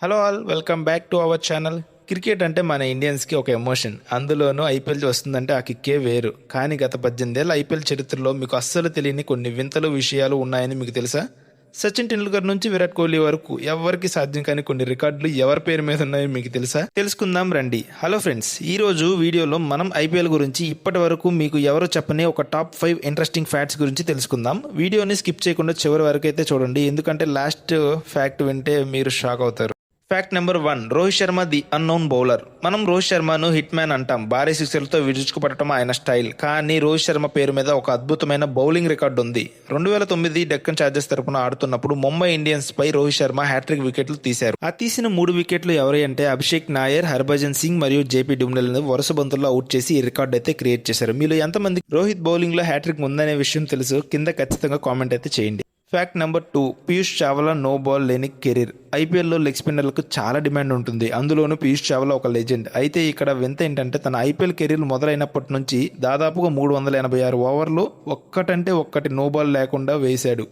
Hello all, welcome back to our channel. Cricket అంటే మన ఇండియన్స్కి ఒక ఎమోషన్. అందులోనూ ఐపీఎల్ వస్తుందంటే ఆ కిక్కే వేరు. కానీ గత 18 ఏళ్ళ ఐపీఎల్ చరిత్రలో మీకు అస్సలు తెలియని కొన్ని వింతలు విషయాలు ఉన్నాయని మీకు తెలుసా? సచిన్ టెండూల్కర్ నుంచి విరాట్ కోహ్లీ వరకు ఎవరికి సాధ్యం కాని కొన్ని రికార్డులు ఎవరి పేరు మీద ఉన్నాయో మీకు తెలుసా? తెలుసుకుందాం రండి. హలో ఫ్రెండ్స్, ఈ రోజు వీడియోలో మనం ఐపీఎల్ గురించి ఇప్పటి వరకు మీకు ఎవరు చెప్పని ఒక టాప్ 5 ఇంట్రెస్టింగ్ ఫ్యాక్ట్స్ గురించి తెలుసుకుందాం. వీడియోని స్కిప్ చేయకుండా చివరి వరకు అయితే చూడండి, ఎందుకంటే లాస్ట్ ఫ్యాక్ట్ వింటే మీరు షాక్ అవుతారు. Fact number 1, Rohit Sharma the unknown bowler. మనం రోహిత్ శర్మను హిట్ మ్యాన్ అంటాం. భారీ సిక్సర్లతో విరుచుకుపడటం ఆయన స్టైల్. కానీ రోహిత్ శర్మ పేరు మీద ఒక అద్భుతమైన బౌలింగ్ రికార్డు ఉంది. 2009 డెక్కన్ చార్జర్స్ తరపున ఆడుతున్నప్పుడు ముంబై ఇండియన్స్ పై రోహిత్ శర్మ హ్యాట్రిక్ వికెట్లు తీశారు. ఆ తీసిన 3 వికెట్లు ఎవరి అంటే అభిషేక్ నాయర్, హర్భజన్ సింగ్ మరియు జేపీ డుమ్లెల్ వరుస బంతుల్లో అవుట్ చేసి ఈ రికార్డు అయితే క్రియేట్ చేశారు. మీలో ఎంతమంది రోహిత్ బౌలింగ్ లో హ్యాట్రిక్ ఉందనే విషయం తెలుసు? కింద ఖచ్చితంగా కామెంట్ అయితే చేయండి. Fact number 2, Piyush Chawla no ball లేని కెరీర్. ఐపీఎల్లో లెగ్ స్పిన్నర్లకు చాలా డిమాండ్ ఉంటుంది, అందులోనూ పీయూష్ చావ్లా ఒక లెజెండ్. అయితే ఇక్కడ వింత ఏంటంటే తన ఐపీఎల్ కెరీర్ మొదలైనప్పటి నుంచి దాదాపుగా 386 ఓవర్లు ఒక్కటి నో బాల్ లేకుండా వేశాడు.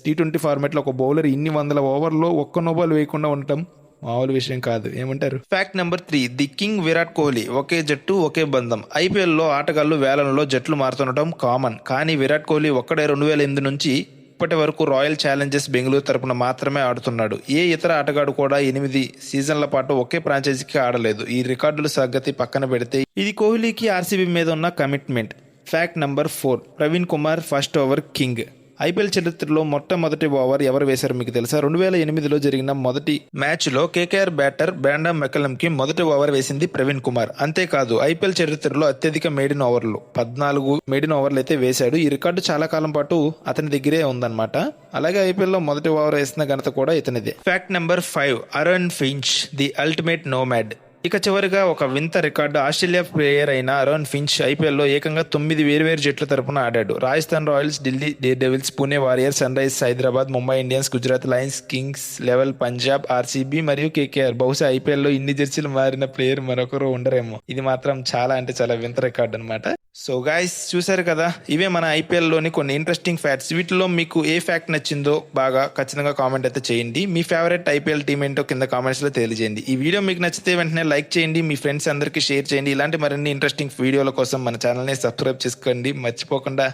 T20 ఫార్మాట్లో ఒక బౌలర్ ఇన్ని వందల ఓవర్లో ఒక్క నో బాల్ వేయకుండా ఉండటం మామూలు విషయం కాదు. ఏమంటారు? Fact number 3, the king Virat Kohli. ఒకే జట్టు ఒకే బంధం. ఐపీఎల్లో ఆటగాళ్లు వేలంలో జట్లు మారుతుండటం కామన్, కానీ విరాట్ కోహ్లీ ఒక్కడే 2008 నుంచి ఇప్పటి వరకు రాయల్ ఛాలెంజర్స్ బెంగళూరు తరపున మాత్రమే ఆడుతున్నాడు. ఏ ఇతర ఆటగాడు కూడా 8 సీజన్ల పాటు ఒకే ఫ్రాంచైజీకి ఆడలేదు. ఈ రికార్డుల సంగతి పక్కన పెడితే ఇది కోహ్లీకి ఆర్సీబీ మీద ఉన్న commitment. Fact number 4, Praveen Kumar first over king. IPL చరిత్రలో మొట్టమొదటి ఓవర్ ఎవరు వేశారో మీకు తెలుసా? 2008లో జరిగిన మొదటి మ్యాచ్లో కేకేఆర్ బ్యాటర్ బ్రాండన్ మెకలం కి మొదటి ఓవర్ వేసింది ప్రవీణ్ కుమార్. అంతేకాదు ఐపీఎల్ చరిత్రలో అత్యధిక మెయిడెన్ ఓవర్లు 14 మెయిడెన్ ఓవర్లు అయితే వేశాడు. ఈ రికార్డు చాలా కాలం పాటు అతని దగ్గరే ఉందన్నమాట. అలాగే ఐపీఎల్ లో మొదటి ఓవర్ వేసిన ఘనత కూడా ఇతనిదే. Fact number 5, Aaron Finch the ultimate nomad. ఇక చివరిగా ఒక వింత రికార్డు. ఆస్ట్రేలియా ప్లేయర్ అయిన అరోన్ ఫించ్ ఐపీఎల్లో ఏకంగా 9 వేర్వేరు జట్ల తరపున ఆడాడు. Rajasthan Royals, Delhi Daredevils, Pune Warriors, Sunrisers Hyderabad, Mumbai Indians, Gujarat Lions, Kings Eleven, Punjab, RCB మరియు కేకేఆర్. బహుశా ఐపీఎల్లో ఇన్ని జెర్సీలు మారిన ప్లేయర్ మరొకరు ఉండరేమో. ఇది మాత్రం చాలా అంటే చాలా వింత రికార్డు అనమాట. సో గాయస్, చూసారు కదా, ఇవే మన ఐపీఎల్ లోని కొన్ని ఇంట్రెస్టింగ్ ఫ్యాక్ట్స్. వీటిలో మీకు ఏ ఫ్యాక్ట్ నచ్చిందో బాగా ఖచ్చితంగా కామెంట్ అయితే చేయండి. మీ ఫేవరెట్ ఐపీఎల్ టీం ఏంటో కింద కామెంట్స్ లో తెలియజేయండి. ఈ వీడియో మీకు నచ్చితే వెంటనే లైక్ చేయండి, మీ ఫ్రెండ్స్ అందరికీ షేర్ చేయండి. ఇలాంటి మరిన్ని ఇంట్రెస్టింగ్ వీడియోల కోసం మన ఛానల్ని సబ్స్క్రైబ్ చేసుకోండి మర్చిపోకుండా.